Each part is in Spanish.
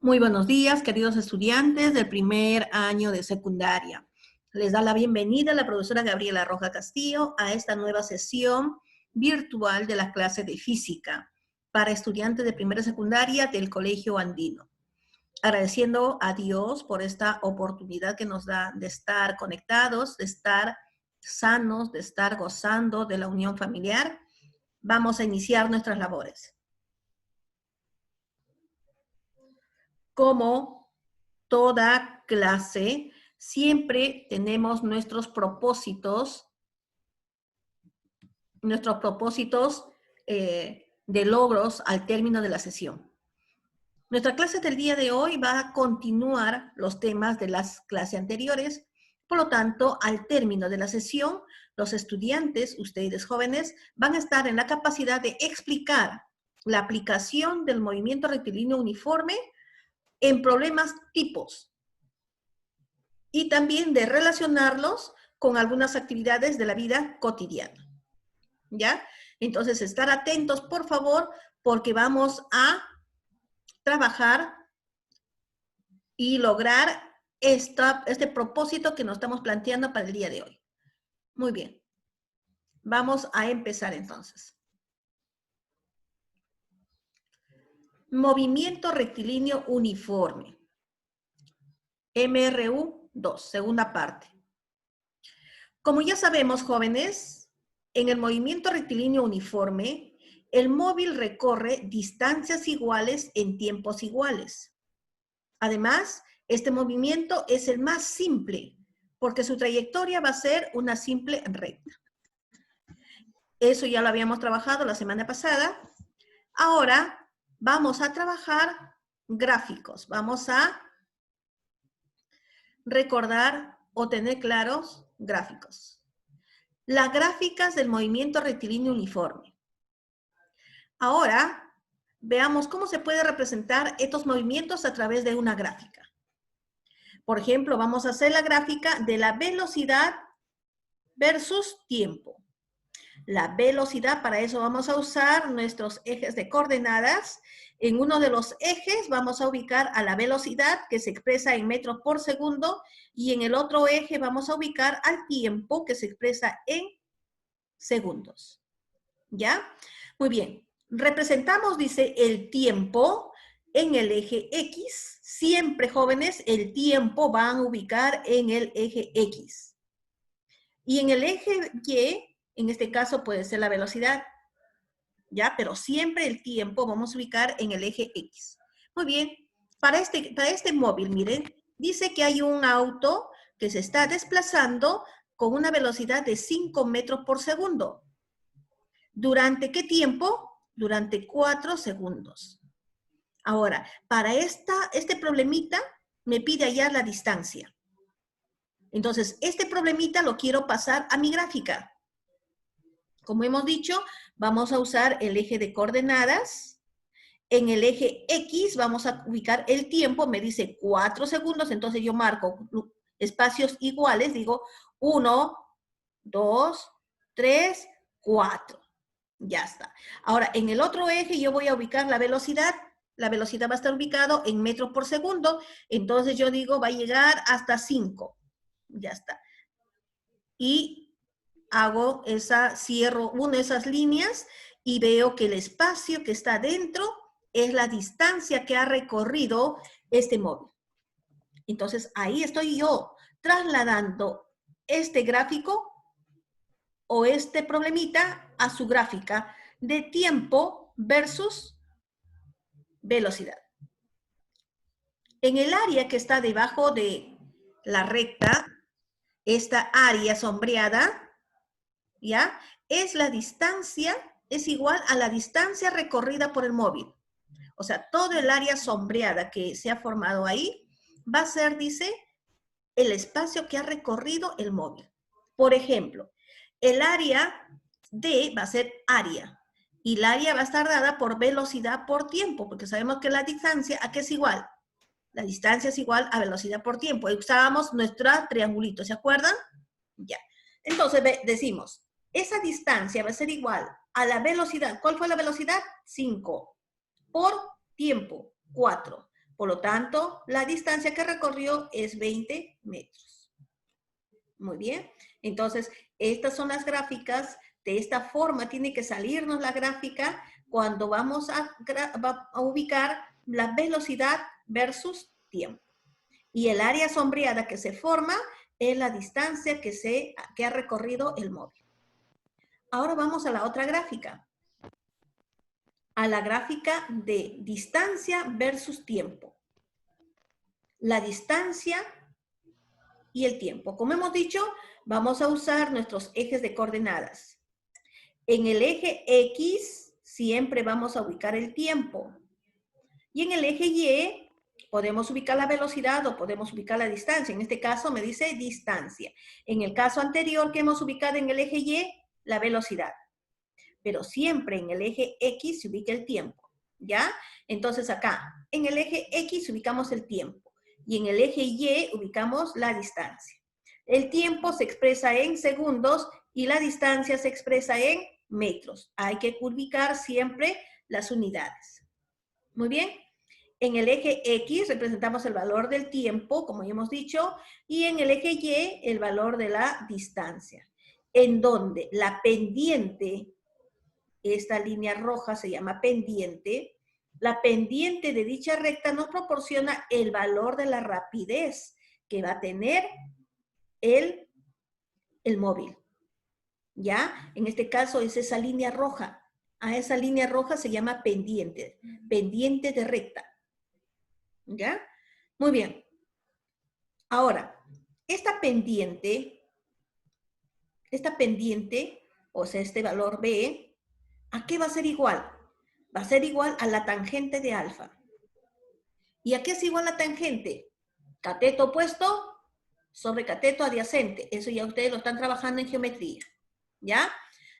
Muy buenos días, queridos estudiantes del primer año de secundaria. Les da la bienvenida la profesora Gabriela Roja Castillo a esta nueva sesión virtual de la clase de física para estudiantes de primera secundaria del Colegio Andino. Agradeciendo a Dios por esta oportunidad que nos da de estar conectados, de estar sanos, de estar gozando de la unión familiar, vamos a iniciar nuestras labores. Como toda clase, siempre tenemos nuestros propósitos de logros al término de la sesión. Nuestra clase del día de hoy va a continuar los temas de las clases anteriores. Por lo tanto, al término de la sesión, los estudiantes, ustedes jóvenes, van a estar en la capacidad de explicar la aplicación del movimiento rectilíneo uniforme en problemas tipos y también de relacionarlos con algunas actividades de la vida cotidiana. ¿Ya? Entonces, estar atentos, por favor, porque vamos a trabajar y lograr este propósito que nos estamos planteando para el día de hoy. Muy bien. Vamos a empezar entonces. Movimiento rectilíneo uniforme. MRU 2, segunda parte. Como ya sabemos, jóvenes, en el movimiento rectilíneo uniforme, el móvil recorre distancias iguales en tiempos iguales. Además, este movimiento es el más simple, porque su trayectoria va a ser una simple recta. Eso ya lo habíamos trabajado la semana pasada. Ahora vamos a trabajar gráficos. Vamos a recordar o tener claros gráficos. Las gráficas del movimiento rectilíneo uniforme. Ahora, veamos cómo se puede representar estos movimientos a través de una gráfica. Por ejemplo, vamos a hacer la gráfica de la velocidad versus tiempo. La velocidad, para eso vamos a usar nuestros ejes de coordenadas. En uno de los ejes vamos a ubicar a la velocidad, que se expresa en metros por segundo, y en el otro eje vamos a ubicar al tiempo, que se expresa en segundos. ¿Ya? Muy bien. Representamos, dice, el tiempo en el eje X. Siempre, jóvenes, el tiempo van a ubicar en el eje X. Y en el eje Y, en este caso puede ser la velocidad, ¿ya? Pero siempre el tiempo vamos a ubicar en el eje X. Muy bien. Para este móvil, miren, dice que hay un auto que se está desplazando con una velocidad de 5 metros por segundo. ¿Durante qué tiempo? Durante 4 segundos. Ahora, para este problemita, me pide hallar la distancia. Entonces, este problemita lo quiero pasar a mi gráfica. Como hemos dicho, vamos a usar el eje de coordenadas. En el eje X vamos a ubicar el tiempo, me dice 4 segundos, entonces yo marco espacios iguales, digo 1, 2, 3, 4. Ya está. Ahora, en el otro eje yo voy a ubicar la velocidad. La velocidad va a estar ubicado en metros por segundo. Entonces yo digo, va a llegar hasta 5. Ya está. Y cierro una de esas líneas y veo que el espacio que está dentro es la distancia que ha recorrido este móvil. Entonces ahí estoy yo trasladando este gráfico o este problemita a su gráfica de tiempo versus velocidad. En el área que está debajo de la recta, esta área sombreada, ¿ya? Es la distancia, es igual a la distancia recorrida por el móvil. O sea, todo el área sombreada que se ha formado ahí va a ser, dice, el espacio que ha recorrido el móvil. Por ejemplo, el área D va a ser área. Y el área va a estar dada por velocidad por tiempo, porque sabemos que la distancia, ¿a qué es igual? La distancia es igual a velocidad por tiempo. Ahí usábamos nuestro triangulito, ¿se acuerdan? Ya. Entonces decimos, esa distancia va a ser igual a la velocidad. ¿Cuál fue la velocidad? 5. Por tiempo, 4. Por lo tanto, la distancia que recorrió es 20 metros. Muy bien. Entonces, estas son las gráficas. De esta forma tiene que salirnos la gráfica cuando vamos a ubicar la velocidad versus tiempo. Y el área sombreada que se forma es la distancia que ha recorrido el móvil. Ahora vamos a la otra gráfica. A la gráfica de distancia versus tiempo. La distancia y el tiempo. Como hemos dicho, vamos a usar nuestros ejes de coordenadas. En el eje X siempre vamos a ubicar el tiempo. Y en el eje Y podemos ubicar la velocidad o podemos ubicar la distancia. En este caso me dice distancia. En el caso anterior que hemos ubicado en el eje Y, la velocidad. Pero siempre en el eje X se ubica el tiempo, ¿ya? Entonces acá, en el eje X ubicamos el tiempo y en el eje Y ubicamos la distancia. El tiempo se expresa en segundos y la distancia se expresa en metros. Hay que ubicar siempre las unidades. Muy bien. En el eje X representamos el valor del tiempo, como ya hemos dicho, y en el eje Y el valor de la distancia. En donde la pendiente, esta línea roja se llama pendiente, la pendiente de dicha recta nos proporciona el valor de la rapidez que va a tener el móvil. ¿Ya? En este caso es esa línea roja. A esa línea roja se llama pendiente, pendiente de recta. ¿Ya? Muy bien. Ahora, esta pendiente, o sea, este valor B, ¿a qué va a ser igual? Va a ser igual a la tangente de alfa. ¿Y a qué es igual la tangente? Cateto opuesto sobre cateto adyacente. Eso ya ustedes lo están trabajando en geometría. ¿Ya?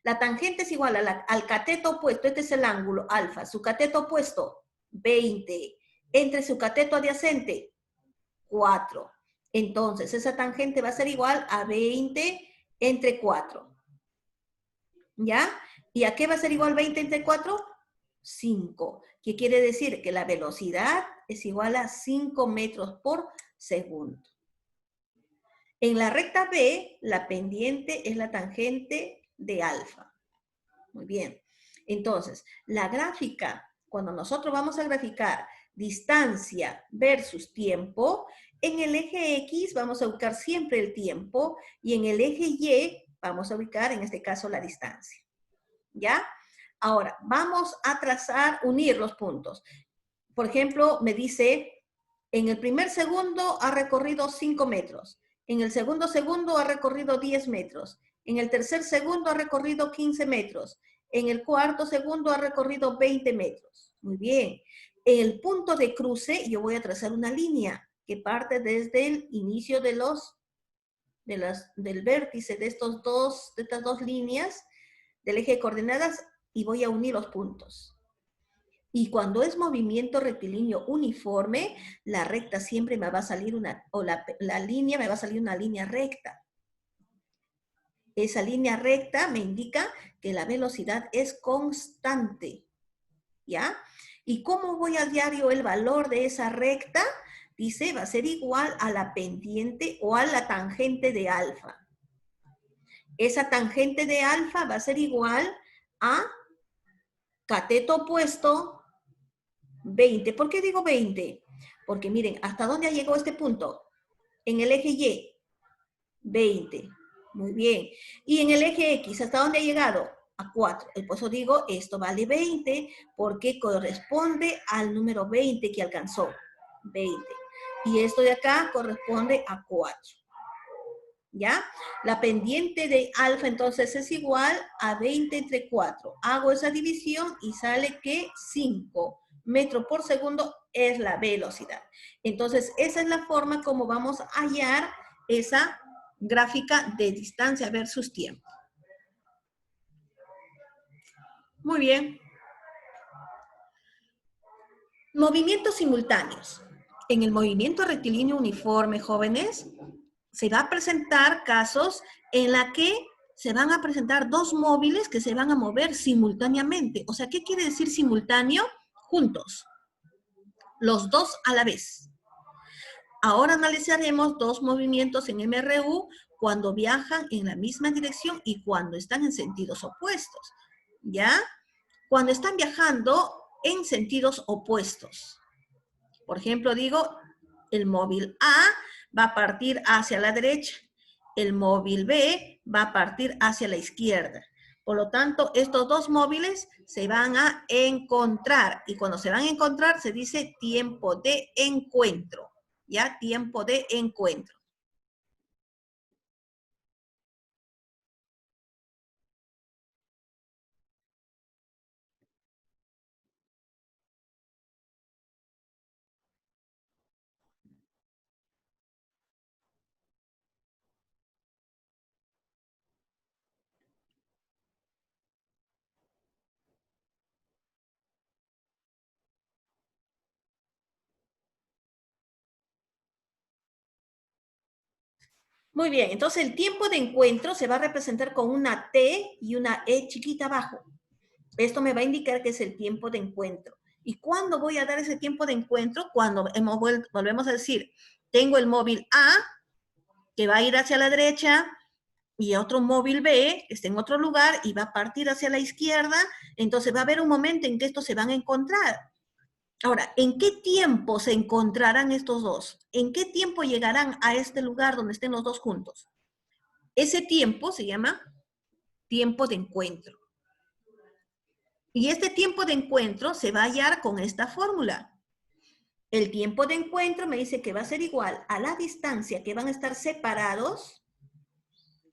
La tangente es igual al cateto opuesto. Este es el ángulo alfa. Su cateto opuesto, 20. Entre su cateto adyacente, 4. Entonces, esa tangente va a ser igual a 20 entre 4. ¿Ya? ¿Y a qué va a ser igual 20 entre 4? 5. ¿Qué quiere decir? Que la velocidad es igual a 5 metros por segundo. En la recta B, la pendiente es la tangente de alfa. Muy bien. Entonces, la gráfica, cuando nosotros vamos a graficar distancia versus tiempo, en el eje X vamos a ubicar siempre el tiempo y en el eje Y vamos a ubicar, en este caso, la distancia. ¿Ya? Ahora, vamos a trazar, unir los puntos. Por ejemplo, me dice, en el primer segundo ha recorrido 5 metros. En el segundo segundo ha recorrido 10 metros. En el tercer segundo ha recorrido 15 metros. En el cuarto segundo ha recorrido 20 metros. Muy bien. En el punto de cruce yo voy a trazar una línea que parte desde el inicio del vértice de estas dos líneas del eje de coordenadas y voy a unir los puntos. Y cuando es movimiento rectilíneo uniforme, la recta siempre me va a salir la línea me va a salir una línea recta. Esa línea recta me indica que la velocidad es constante. ¿Ya? ¿Y cómo voy a hallar yo el valor de esa recta? Dice, va a ser igual a la pendiente o a la tangente de alfa. Esa tangente de alfa va a ser igual a cateto opuesto 20. ¿Por qué digo 20? Porque miren, ¿hasta dónde ha llegado este punto? En el eje Y, 20. Muy bien. Y en el eje X, ¿hasta dónde ha llegado? A 4. Por eso digo, esto vale 20 porque corresponde al número 20 que alcanzó. 20. Y esto de acá corresponde a 4. ¿Ya? La pendiente de alfa entonces es igual a 20 entre 4. Hago esa división y sale que 5 metros por segundo es la velocidad. Entonces, esa es la forma como vamos a hallar esa gráfica de distancia versus tiempo. Muy bien. Movimientos simultáneos. En el movimiento rectilíneo uniforme, jóvenes, se va a presentar casos en la que se van a presentar dos móviles que se van a mover simultáneamente. O sea, ¿qué quiere decir simultáneo? Juntos. los dos a la vez. Ahora analizaremos dos movimientos en MRU cuando viajan en la misma dirección y cuando están en sentidos opuestos, ¿ya? Cuando están viajando en sentidos opuestos. Por ejemplo, digo, el móvil A va a partir hacia la derecha, el móvil B va a partir hacia la izquierda. Por lo tanto, estos dos móviles se van a encontrar y cuando se van a encontrar se dice tiempo de encuentro, ¿ya? Tiempo de encuentro. Muy bien, entonces el tiempo de encuentro se va a representar con una T y una E chiquita abajo. Esto me va a indicar que es el tiempo de encuentro. ¿Y cuándo voy a dar ese tiempo de encuentro? Cuando volvemos a decir, tengo el móvil A, que va a ir hacia la derecha, y otro móvil B, que está en otro lugar, y va a partir hacia la izquierda. Entonces va a haber un momento en que estos se van a encontrar. Ahora, ¿en qué tiempo se encontrarán estos dos? ¿En qué tiempo llegarán a este lugar donde estén los dos juntos? Ese tiempo se llama tiempo de encuentro. Y este tiempo de encuentro se va a hallar con esta fórmula. El tiempo de encuentro me dice que va a ser igual a la distancia que van a estar separados,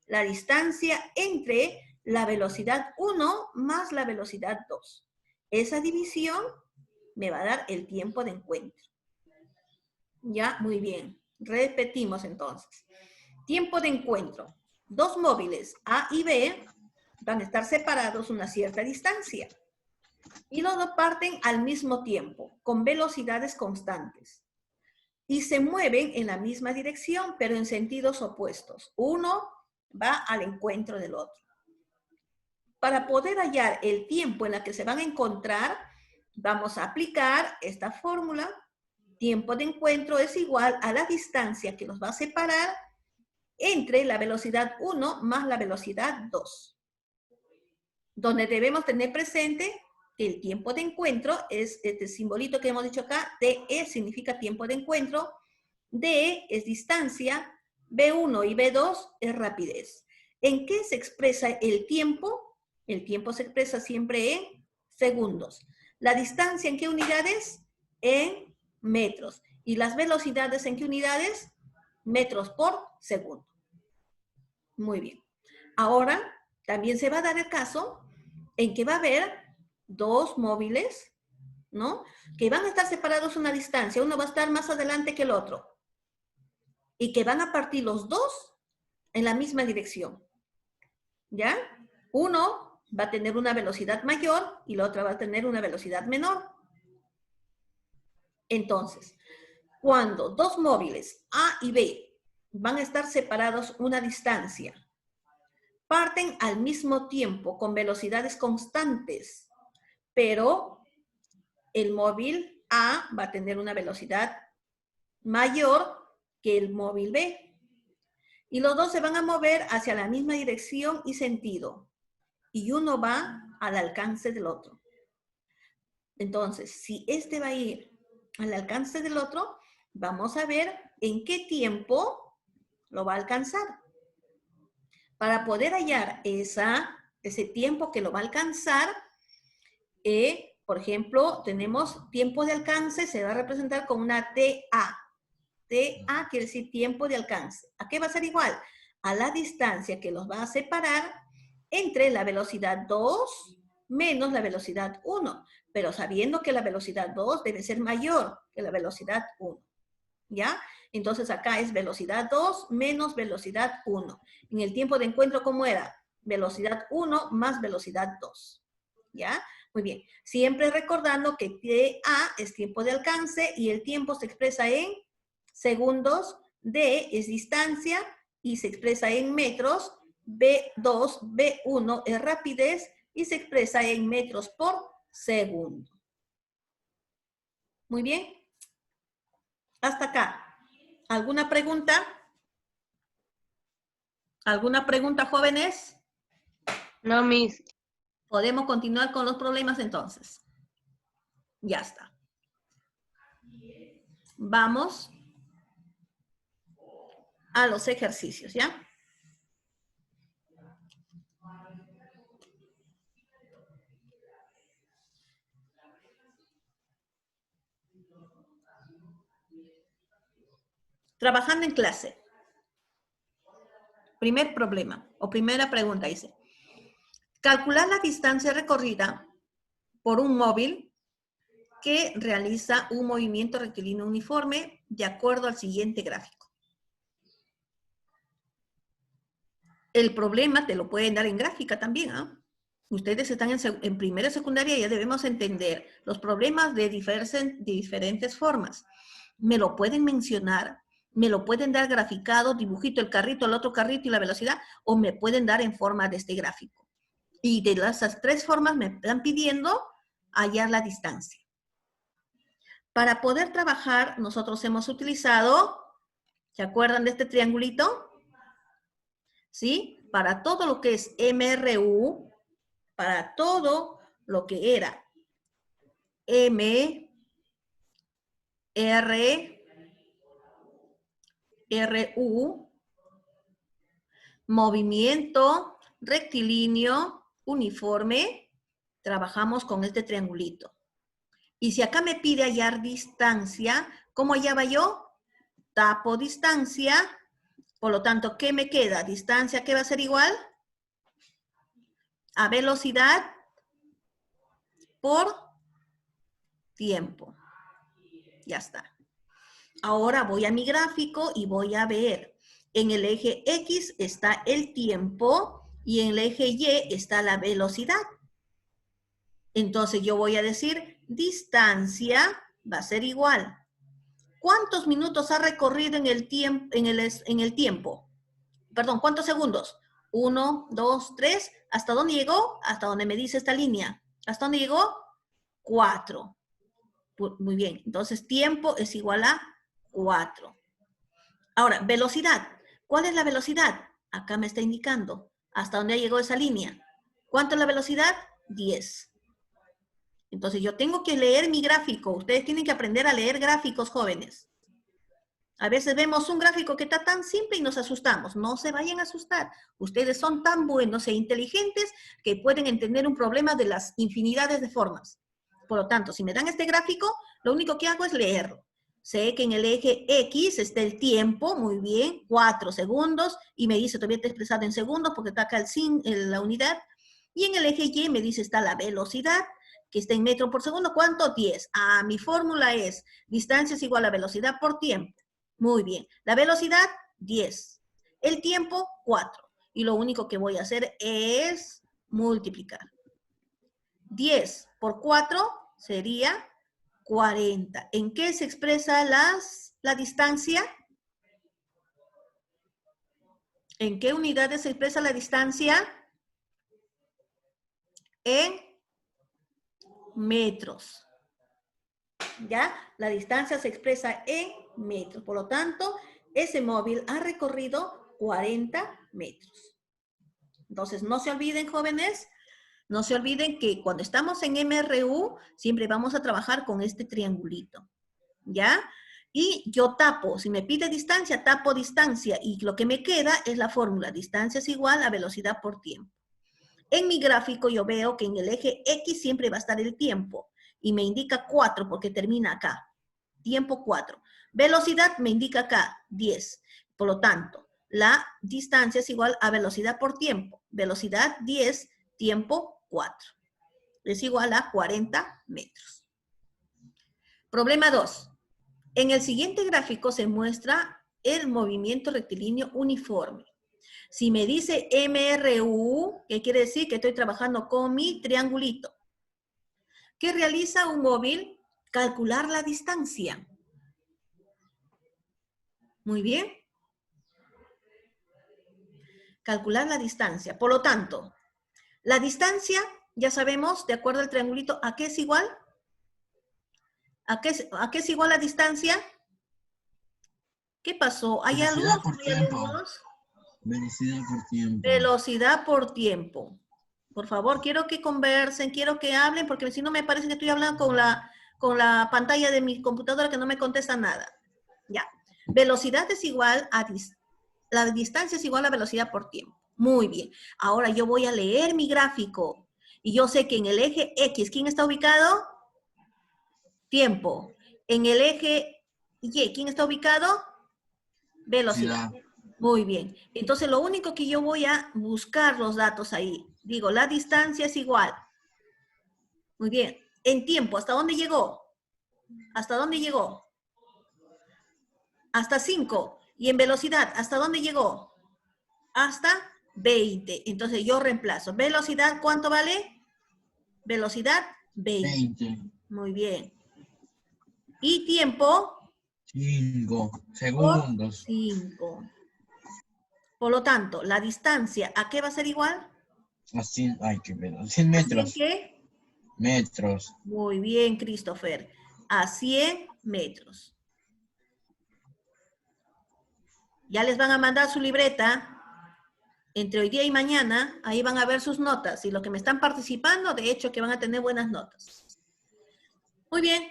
la distancia entre la velocidad 1 más la velocidad 2. Esa división me va a dar el tiempo de encuentro. Ya, muy bien. Repetimos entonces. Tiempo de encuentro. Dos móviles A y B van a estar separados una cierta distancia. Y los dos parten al mismo tiempo, con velocidades constantes. Y se mueven en la misma dirección, pero en sentidos opuestos. Uno va al encuentro del otro. Para poder hallar el tiempo en el que se van a encontrar, vamos a aplicar esta fórmula. Tiempo de encuentro es igual a la distancia que nos va a separar entre la velocidad 1 más la velocidad 2. Donde debemos tener presente el tiempo de encuentro es este simbolito que hemos dicho acá, TE significa tiempo de encuentro, D es distancia, B1 y B2 es rapidez. ¿En qué se expresa el tiempo? El tiempo se expresa siempre en segundos. ¿La distancia en qué unidades? En metros. ¿Y las velocidades en qué unidades? Metros por segundo. Muy bien. Ahora, también se va a dar el caso en que va a haber dos móviles, ¿no? Que van a estar separados una distancia. Uno va a estar más adelante que el otro. Y que van a partir los dos en la misma dirección. ¿Ya? Uno va a tener una velocidad mayor y la otra va a tener una velocidad menor. Entonces, cuando dos móviles A y B van a estar separados una distancia, parten al mismo tiempo con velocidades constantes, pero el móvil A va a tener una velocidad mayor que el móvil B. Y los dos se van a mover hacia la misma dirección y sentido. Y uno va al alcance del otro. Entonces, si este va a ir al alcance del otro, vamos a ver en qué tiempo lo va a alcanzar. Para poder hallar ese tiempo que lo va a alcanzar, por ejemplo, tenemos tiempo de alcance, se va a representar con una TA. TA quiere decir tiempo de alcance. ¿A qué va a ser igual? A la distancia que los va a separar entre la velocidad 2 menos la velocidad 1, pero sabiendo que la velocidad 2 debe ser mayor que la velocidad 1. ¿Ya? Entonces acá es velocidad 2 menos velocidad 1. En el tiempo de encuentro, ¿cómo era? Velocidad 1 más velocidad 2. ¿Ya? Muy bien. Siempre recordando que TA es tiempo de alcance y el tiempo se expresa en segundos, D es distancia y se expresa en metros, B2, B1 es rapidez y se expresa en metros por segundo. Muy bien. Hasta acá. ¿Alguna pregunta? ¿Alguna pregunta, jóvenes? No, Miss. Podemos continuar con los problemas entonces. Ya está. Vamos a los ejercicios, ¿ya? Trabajando en clase. Primer problema o primera pregunta dice, calcular la distancia recorrida por un móvil que realiza un movimiento rectilíneo uniforme de acuerdo al siguiente gráfico. El problema te lo pueden dar en gráfica también, ¿ah? Ustedes están en primera y secundaria, ya debemos entender los problemas de diferentes formas. Me lo pueden mencionar, me lo pueden dar graficado, dibujito, el carrito, el otro carrito y la velocidad, o me pueden dar en forma de este gráfico. Y de esas tres formas me están pidiendo hallar la distancia. Para poder trabajar, nosotros hemos utilizado, ¿se acuerdan de este triangulito? ¿Sí? Para todo lo que es MRU, para todo lo que era M, R, RU, movimiento rectilíneo uniforme, trabajamos con este triangulito. Y si acá me pide hallar distancia, ¿cómo hallaba yo? Tapo distancia, por lo tanto, ¿qué me queda? Distancia, ¿qué va a ser igual? A velocidad por tiempo. Ya está. Ahora voy a mi gráfico y voy a ver. En el eje X está el tiempo y en el eje Y está la velocidad. Entonces yo voy a decir, distancia va a ser igual. ¿Cuántos minutos ha recorrido en el tiempo? Perdón, ¿cuántos segundos? 1, 2, 3. ¿Hasta dónde llegó? Hasta donde me dice esta línea. ¿Hasta dónde llegó? 4. Muy bien. Entonces, tiempo es igual a 4. Ahora, velocidad. ¿Cuál es la velocidad? Acá me está indicando. ¿Hasta dónde llegó esa línea? ¿Cuánto es la velocidad? 10. Entonces, yo tengo que leer mi gráfico. Ustedes tienen que aprender a leer gráficos, jóvenes. A veces vemos un gráfico que está tan simple y nos asustamos. No se vayan a asustar. Ustedes son tan buenos e inteligentes que pueden entender un problema de las infinidades de formas. Por lo tanto, si me dan este gráfico, lo único que hago es leerlo. Sé que en el eje X está el tiempo, muy bien, 4 segundos, y me dice, todavía está expresado en segundos porque está acá la unidad. Y en el eje Y me dice, está la velocidad, que está en metro por segundo. ¿Cuánto? 10. Ah, mi fórmula es, distancia es igual a velocidad por tiempo. Muy bien. La velocidad, 10. El tiempo, 4. Y lo único que voy a hacer es multiplicar. 10 por 4 sería 40. ¿En qué se expresa la distancia? ¿En qué unidades se expresa la distancia? En metros. ¿Ya? La distancia se expresa en metros. Por lo tanto, ese móvil ha recorrido 40 metros. Entonces, no se olviden, jóvenes, no se olviden que cuando estamos en MRU, siempre vamos a trabajar con este triangulito, ¿ya? Y yo tapo, si me pide distancia, tapo distancia, y lo que me queda es la fórmula, distancia es igual a velocidad por tiempo. En mi gráfico yo veo que en el eje X siempre va a estar el tiempo, y me indica 4 porque termina acá, tiempo 4. Velocidad me indica acá, 10. Por lo tanto, la distancia es igual a velocidad por tiempo. Velocidad 10, tiempo 4. Es igual a 40 metros. Problema 2. En el siguiente gráfico se muestra el movimiento rectilíneo uniforme. Si me dice MRU, ¿qué quiere decir? Que estoy trabajando con mi triangulito. ¿Qué realiza un móvil? Calcular la distancia. Muy bien. Calcular la distancia. Por lo tanto, la distancia, ya sabemos, de acuerdo al triangulito, ¿a qué es igual? ¿A qué es igual la distancia? ¿Qué pasó? ¿Hay Velocidad alumnos? por ¿No hay tiempo. alumnos? Velocidad por tiempo. Velocidad por tiempo. Por favor, quiero que conversen, quiero que hablen, porque si no me parece que estoy hablando con la pantalla de mi computadora que no me contesta nada. Ya. Velocidad es igual a la distancia es igual a velocidad por tiempo. Muy bien. Ahora yo voy a leer mi gráfico. Y yo sé que en el eje X, ¿quién está ubicado? Tiempo. En el eje Y, ¿quién está ubicado? Velocidad. Muy bien. Entonces, lo único que yo voy a buscar los datos ahí. Digo, la distancia es igual. Muy bien. En tiempo, ¿hasta dónde llegó? ¿Hasta dónde llegó? Hasta 5. Y en velocidad, ¿hasta dónde llegó? Hasta 20. Entonces, yo reemplazo. Velocidad, ¿cuánto vale? Velocidad, 20. Muy bien. Y tiempo. 5 segundos. 5. Por lo tanto, la distancia, ¿a qué va a ser igual? Así hay que ver. 100 metros. ¿100 qué? Metros. Muy bien, Christopher. A 100 metros. Ya les van a mandar su libreta. Entre hoy día y mañana, ahí van a ver sus notas. Y los que me están participando, de hecho, que van a tener buenas notas. Muy bien.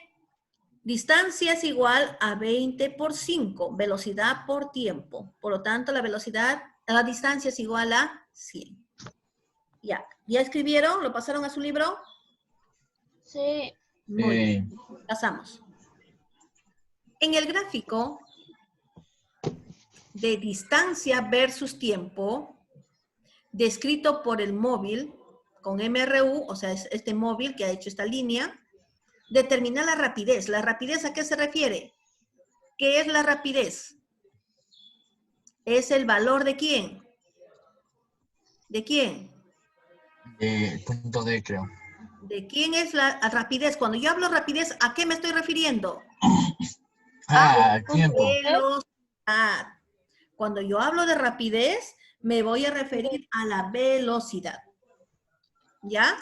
Distancia es igual a 20 por 5. Velocidad por tiempo. Por lo tanto, la distancia es igual a 100. Ya. ¿Ya escribieron? ¿Lo pasaron a su libro? Sí. Muy bien. Pasamos. En el gráfico de distancia versus tiempo, descrito por el móvil con MRU, o sea, es este móvil que ha hecho esta línea, determina la rapidez. ¿La rapidez a qué se refiere? ¿Qué es la rapidez? ¿Es el valor de quién? ¿De quién? Punto D, creo. ¿De quién es la rapidez? Cuando yo hablo rapidez, ¿a qué me estoy refiriendo? Tiempo. Velocidad. Cuando yo hablo de rapidez, me voy a referir a la velocidad. ¿Ya?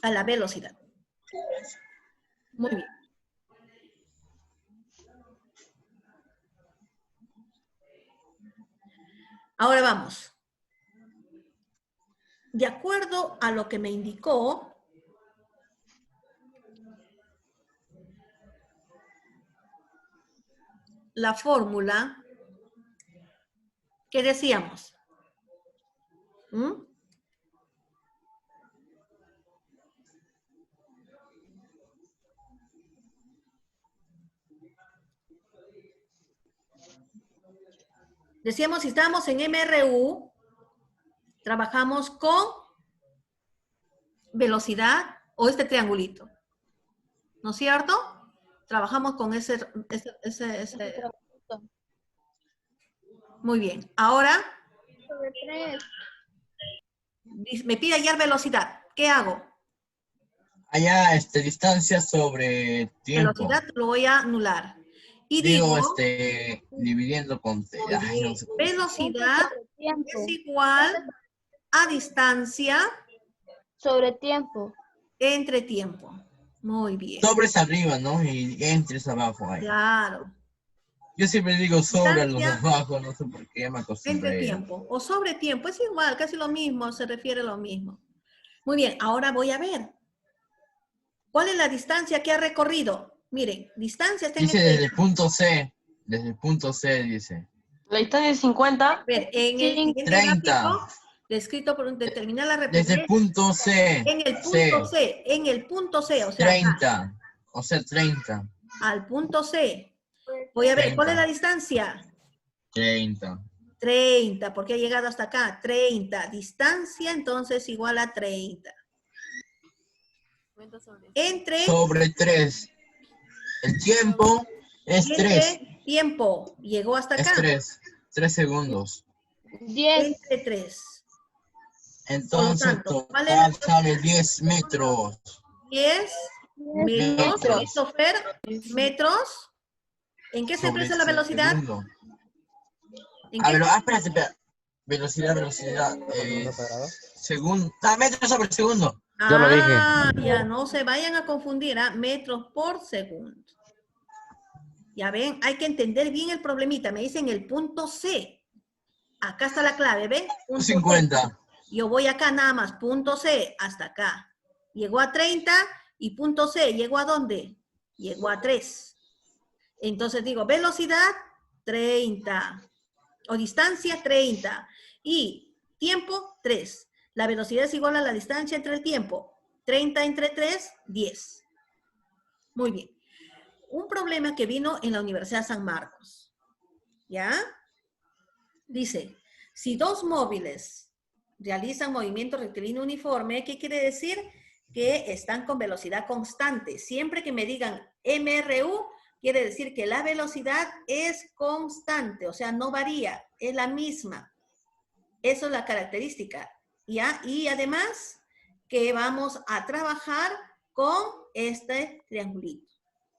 A la velocidad. Muy bien. Ahora vamos. De acuerdo a lo que me indicó, la fórmula que decíamos. Decíamos, si estamos en MRU, trabajamos con velocidad o este triangulito. ¿No es cierto? Trabajamos con ese. Muy bien. Ahora, me pide hallar velocidad. ¿Qué hago? Allá, distancia sobre tiempo. Velocidad lo voy a anular. Y digo, digo, dividiendo con T. Ay, no sé cómo se dice. velocidad es igual a distancia sobre tiempo. entre tiempo. Muy bien. Sobre es arriba, ¿no? Y entre es abajo. Ahí. Claro. Yo siempre digo sobre los de Distancia abajo, no sé por qué me acostumbré. entre tiempo o sobre tiempo. Es igual, casi lo mismo, se refiere a lo mismo. Muy bien, ahora voy a ver. ¿Cuál es la distancia que ha recorrido? Miren, distancia está en dice desde el punto C. Desde el punto C, dice. La distancia es 50. A ver, en el siguiente 30. gráfico, descrito por determinar la rapidez. Desde el punto C. En el punto C. En el punto C, o sea. 30. O sea, 30. Al punto C. Voy a ver, 30. ¿cuál es la distancia? 30. 30, porque ha llegado hasta acá. 30. Distancia, entonces, igual a 30. Entre. Sobre 3. El tiempo es 3. Tiempo. Llegó hasta acá. Es 3. 3 segundos. 10. Entre 3. Entonces, Por lo tanto, total sale 10 metros. 10 metros. Christopher, metros. ¿En qué se expresa la velocidad? A ver, espérate. Velocidad. Segundo. Metros sobre segundo. Yo lo dije. Ya no se vayan a confundir, metros por segundo. Ya ven, hay que entender bien el problemita. Me dicen el punto C. Acá está la clave, ¿ven? Punto C. 50. Yo voy acá nada más, punto C, hasta acá. Llegó a 30 y punto C, ¿llegó a dónde? Llegó a 3. Entonces digo, velocidad, 30. O distancia, 30. Y tiempo, 3. La velocidad es igual a la distancia entre el tiempo. 30 entre 3, 10. Muy bien. Un problema que vino en la Universidad San Marcos. ¿Ya? Dice, si dos móviles realizan movimiento rectilíneo uniforme, ¿qué quiere decir? Que están con velocidad constante. Siempre que me digan MRU, quiere decir que la velocidad es constante, o sea, no varía, es la misma. Eso es la característica. ¿Ya? Y además que vamos a trabajar con este triangulito.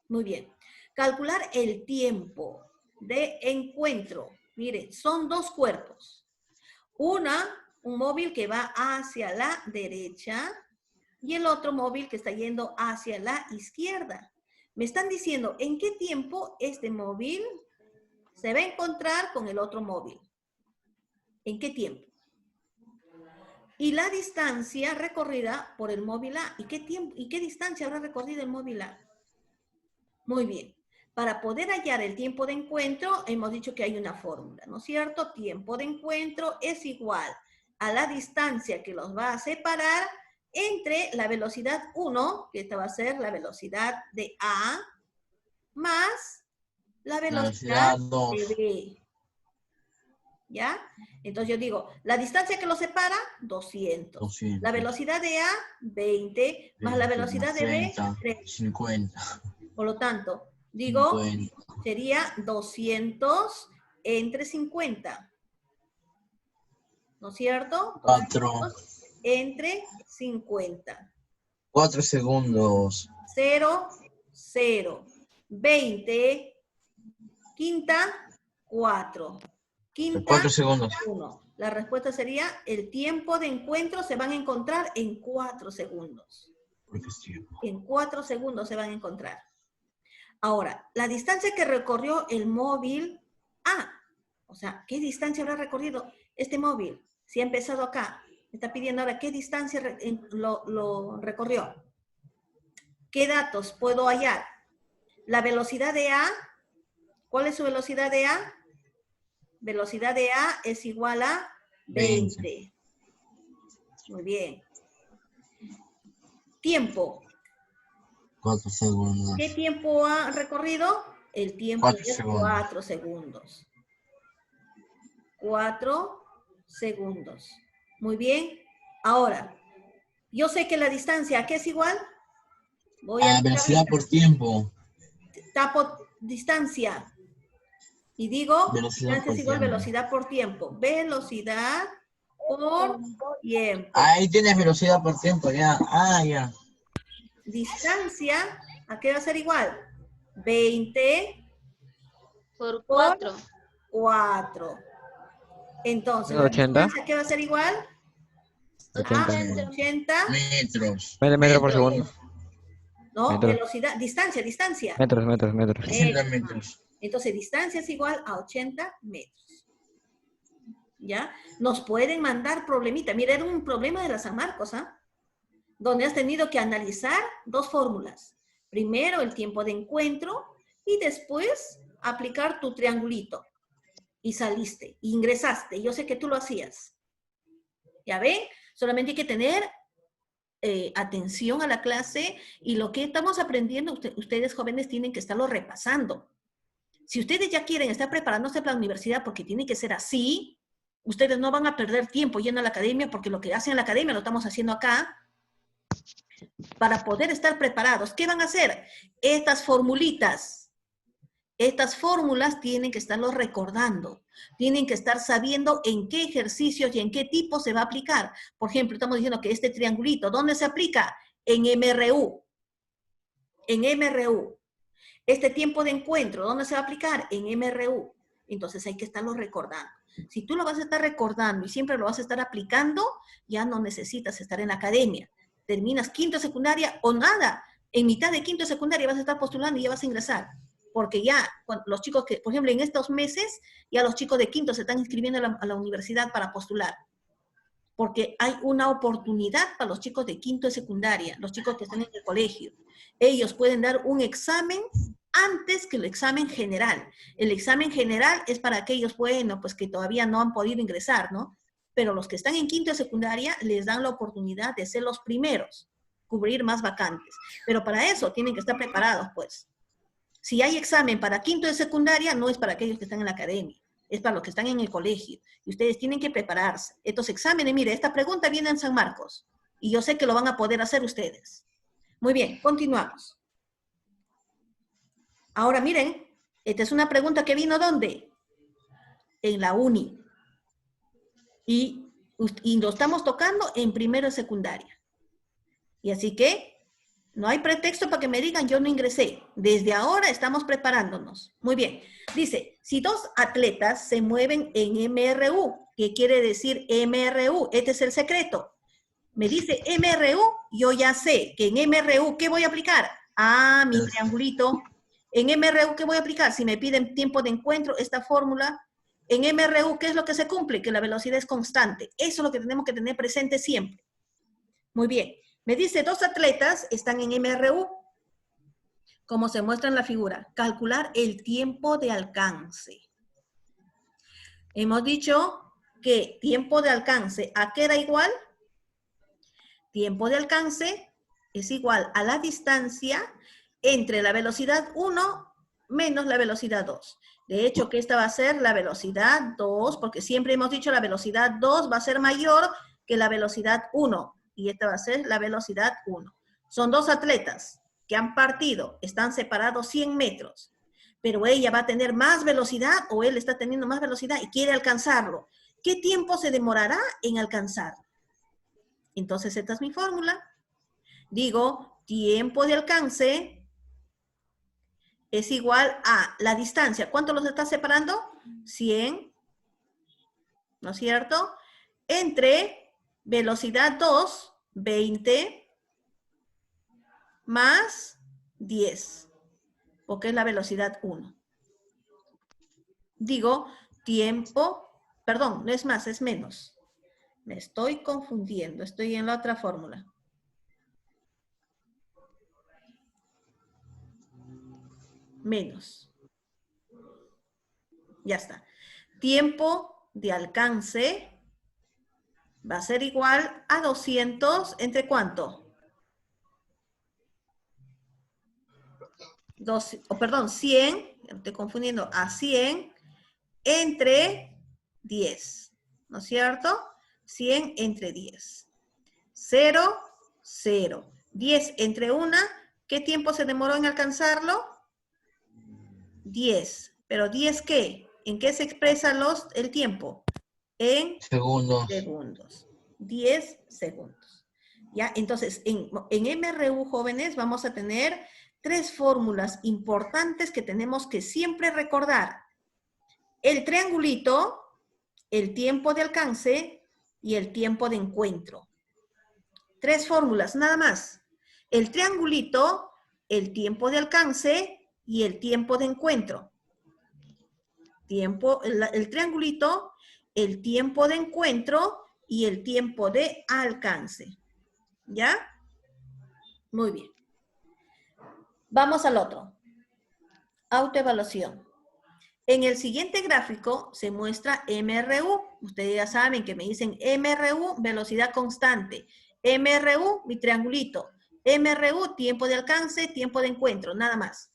Muy bien. Calcular el tiempo de encuentro. Miren, son dos cuerpos. Un móvil que va hacia la derecha y el otro móvil que está yendo hacia la izquierda. Me están diciendo en qué tiempo este móvil se va a encontrar con el otro móvil. ¿En qué tiempo? Y la distancia recorrida por el móvil A. ¿Y qué tiempo y qué distancia habrá recorrido el móvil A? Muy bien. Para poder hallar el tiempo de encuentro, hemos dicho que hay una fórmula, ¿no es cierto? Tiempo de encuentro es igual a la distancia que los va a separar entre la velocidad 1, que esta va a ser la velocidad de A, más la velocidad de B. ¿Ya? Entonces yo digo, la distancia que los separa, 200. La velocidad de A, 20, más la velocidad de B, 50. Por lo tanto, digo, 50. sería 200 entre 50. ¿No es cierto? 4. Entre 50. 4 segundos. 0, 0. 20. Quinta, 4. Quinta, 4 segundos. 1. La respuesta sería, el tiempo de encuentro se van a encontrar en 4 segundos. En 4 segundos se van a encontrar. Ahora, la distancia que recorrió el móvil A, o sea, ¿qué distancia habrá recorrido este móvil? Si ha empezado acá, me está pidiendo ahora qué distancia lo recorrió. ¿Qué datos puedo hallar? La velocidad de A, ¿cuál es su velocidad de A? Velocidad de A es igual a 20. Muy bien. Tiempo. 4 segundos. ¿Qué tiempo ha recorrido? El tiempo 4 es segundos. 4 segundos. 4 segundos. Muy bien. Ahora, yo sé que la distancia, ¿a qué es igual? Voy a velocidad por tiempo. Tapo distancia. Y digo, Velocidad distancia por es igual tiempo. velocidad por tiempo. Velocidad por tiempo. Ahí tienes velocidad por tiempo, ya. Ya. Distancia, ¿a qué va a ser igual? 20 por 4. 4. Entonces, ¿la 80. distancia qué va a ser igual? 80. 80 Metros. Metros por segundo. ¿no? Metros. Velocidad, distancia. Metros. 80 metros. Entonces, distancia es igual a 80 metros. ¿Ya? Nos pueden mandar problemita. Mira, era un problema de la San Marcos, ¿ah? Donde has tenido que analizar dos fórmulas. Primero, el tiempo de encuentro y después aplicar tu triangulito. Y saliste, ingresaste. Yo sé que tú lo hacías. ¿Ya ven? Solamente hay que tener atención a la clase y lo que estamos aprendiendo, ustedes jóvenes tienen que estarlo repasando. Si ustedes ya quieren estar preparándose para la universidad porque tiene que ser así, ustedes no van a perder tiempo yendo a la academia porque lo que hacen en la academia lo estamos haciendo acá para poder estar preparados. ¿Qué van a hacer? Estas formulitas. Estas fórmulas tienen que estarlo recordando. Tienen que estar sabiendo en qué ejercicios y en qué tipo se va a aplicar. Por ejemplo, estamos diciendo que este triangulito, ¿dónde se aplica? En MRU. En MRU. Este tiempo de encuentro, ¿dónde se va a aplicar? En MRU. Entonces hay que estarlo recordando. Si tú lo vas a estar recordando y siempre lo vas a estar aplicando, ya no necesitas estar en la academia. Terminas quinto de secundaria o nada. En mitad de quinto de secundaria vas a estar postulando y ya vas a ingresar. porque ya los chicos que, por ejemplo, en estos meses, ya los chicos de quinto se están inscribiendo a la universidad para postular, porque hay una oportunidad para los chicos de quinto de secundaria, los chicos que están en el colegio. Ellos pueden dar un examen antes que el examen general. El examen general es para aquellos, bueno, pues que todavía no han podido ingresar, ¿no? Pero los que están en quinto de secundaria les dan la oportunidad de ser los primeros, cubrir más vacantes. Pero para eso tienen que estar preparados, pues. Si hay examen para quinto de secundaria, no es para aquellos que están en la academia, es para los que están en el colegio. Y ustedes tienen que prepararse. Estos exámenes, mire, esta pregunta viene en San Marcos. Y yo sé que lo van a poder hacer ustedes. Muy bien, continuamos. Ahora miren, esta es una pregunta que vino ¿dónde? En la uni. Y lo estamos tocando en primero de secundaria. Y así que no hay pretexto para que me digan yo no ingresé. Desde ahora estamos preparándonos. Muy bien. Dice, si dos atletas se mueven en MRU, ¿qué quiere decir MRU? Este es el secreto. Me dice MRU, yo ya sé que en MRU, ¿qué voy a aplicar? Ah, mi triangulito. En MRU, ¿qué voy a aplicar? Si me piden tiempo de encuentro, esta fórmula. En MRU, ¿qué es lo que se cumple? Que la velocidad es constante. Eso es lo que tenemos que tener presente siempre. Muy bien. Me dice, dos atletas están en MRU, como se muestra en la figura. Calcular el tiempo de alcance. Hemos dicho que tiempo de alcance, ¿a qué era igual? Tiempo de alcance es igual a la distancia entre la velocidad 1 menos la velocidad 2. De hecho, que esta va a ser la velocidad 2, porque siempre hemos dicho la velocidad 2 va a ser mayor que la velocidad 1. Y esta va a ser la velocidad 1. Son dos atletas que han partido, están separados 100 metros, pero ella va a tener más velocidad o él está teniendo más velocidad y quiere alcanzarlo. ¿Qué tiempo se demorará en alcanzarlo? Entonces, esta es mi fórmula. Digo, tiempo de alcance es igual a la distancia. ¿Cuánto los está separando? 100, ¿no es cierto? Entre velocidad 2, 20, más 10, porque es la velocidad 1. Digo, tiempo, perdón, no es más, es menos. Me estoy confundiendo, estoy en la otra fórmula. Menos. Ya está. Tiempo de alcance va a ser igual a 200, ¿entre cuánto? 100, estoy confundiendo, a 100 entre 10, ¿no es cierto? 100 entre 10. 0, 0. 10 entre 1, ¿qué tiempo se demoró en alcanzarlo? 10. ¿Pero 10 qué? ¿En qué se expresa el tiempo? En Segundos. segundos. 10 segundos. ¿Ya? Entonces, en MRU, jóvenes, vamos a tener 3 fórmulas importantes que tenemos que siempre recordar. El triangulito, el tiempo de alcance y el tiempo de encuentro. 3 fórmulas, nada más. El triangulito, el tiempo de alcance y el tiempo de encuentro. El triangulito, el tiempo de encuentro y el tiempo de alcance. ¿Ya? Muy bien. Vamos al otro. Autoevaluación. En el siguiente gráfico se muestra MRU. Ustedes ya saben que me dicen MRU, velocidad constante. MRU, mi triangulito. MRU, tiempo de alcance, tiempo de encuentro, nada más.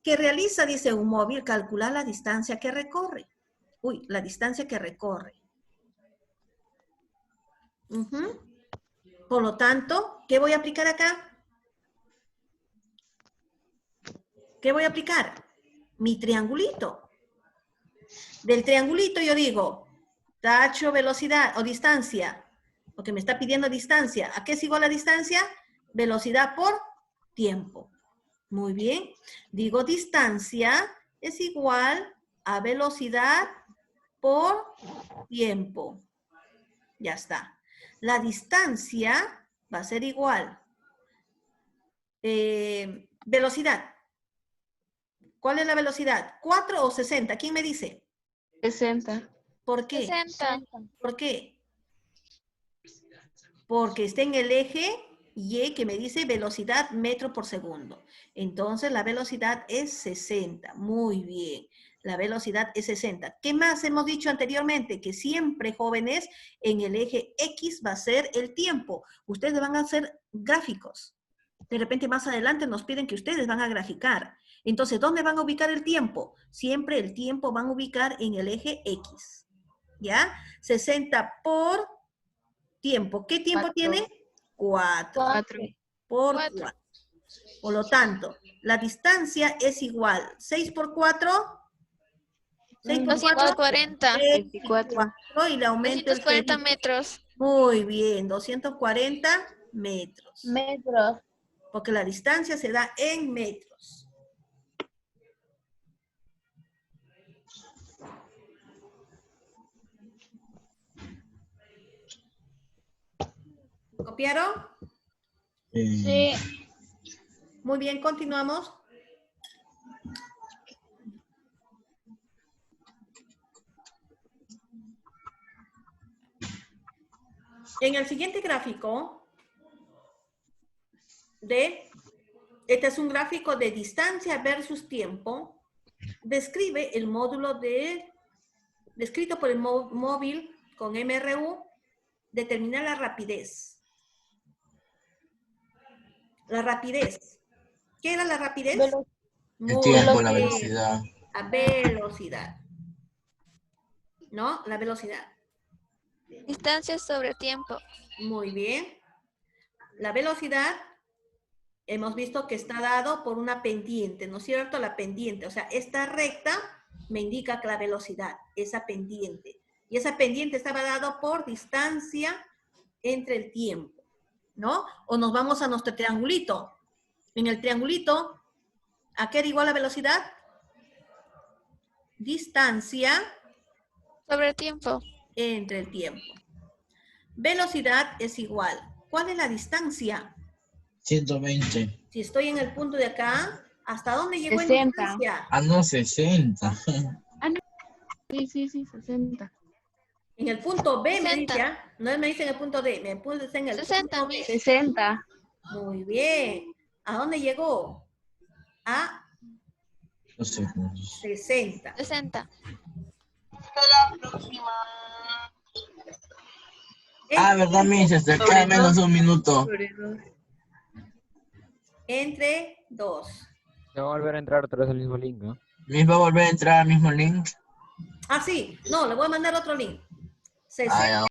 ¿Qué realiza? Dice un móvil, calcular la distancia que recorre. Uy, la distancia que recorre. Por lo tanto, ¿qué voy a aplicar acá? ¿Qué voy a aplicar? Mi triangulito. Del triangulito yo digo, tacho velocidad o distancia, porque me está pidiendo distancia. ¿A qué es igual la distancia? Velocidad por tiempo. Muy bien. Digo distancia es igual a velocidad por tiempo. Ya está. La distancia va a ser igual. Velocidad. ¿Cuál es la velocidad? ¿4 o 60? ¿Quién me dice? 60. ¿Por qué? 60. ¿Por qué? Porque está en el eje Y que me dice velocidad metro por segundo. Entonces la velocidad es 60. Muy bien. La velocidad es 60. ¿Qué más hemos dicho anteriormente? Que siempre, jóvenes, en el eje X va a ser el tiempo. Ustedes van a hacer gráficos. De repente más adelante nos piden que ustedes van a graficar. Entonces, ¿dónde van a ubicar el tiempo? Siempre el tiempo van a ubicar en el eje X. ¿Ya? 60 por tiempo. ¿Qué tiempo tiene? 4. 4. Por 4. 4. Por lo tanto, la distancia es igual. 6 por 4. 6 por 4. 240. 24. Y le aumento el 240 segundo. metros. Muy bien, 240 metros. Metros. Porque la distancia se da en metros. ¿Copiaron? Sí. Muy bien, continuamos. En el siguiente gráfico, este es un gráfico de distancia versus tiempo, describe el módulo descrito por el móvil con MRU, determina la rapidez. La rapidez. ¿Qué era la rapidez? El tiempo, la bien. velocidad. La velocidad. ¿No? La velocidad. Distancia sobre tiempo. Muy bien. La velocidad, hemos visto que está dado por una pendiente, ¿no es cierto? La pendiente, o sea, esta recta me indica que la velocidad, esa pendiente. Y esa pendiente estaba dado por distancia entre el tiempo, ¿no? O nos vamos a nuestro triangulito. En el triangulito, ¿a qué era igual la velocidad? Distancia Sobre tiempo. entre el tiempo. Velocidad es igual. ¿Cuál es la distancia? 120. Si estoy en el punto de acá, ¿hasta dónde llegó en 60. distancia? Ah, no, 60. Sí, 60. En el punto B me 60. dice, ¿ah? No me dice en el punto D, me puse en el 60, punto B. 60. Muy bien. ¿A dónde llegó? A No sé. 60. 60. Ah, ¿verdad, Miss? Hasta acá menos un minuto. Entre 2. Se va a volver a entrar otra vez al mismo link, ¿no? Miss, ¿va a volver a entrar al mismo link? Ah, sí. No, le voy a mandar otro link. Ah, ya.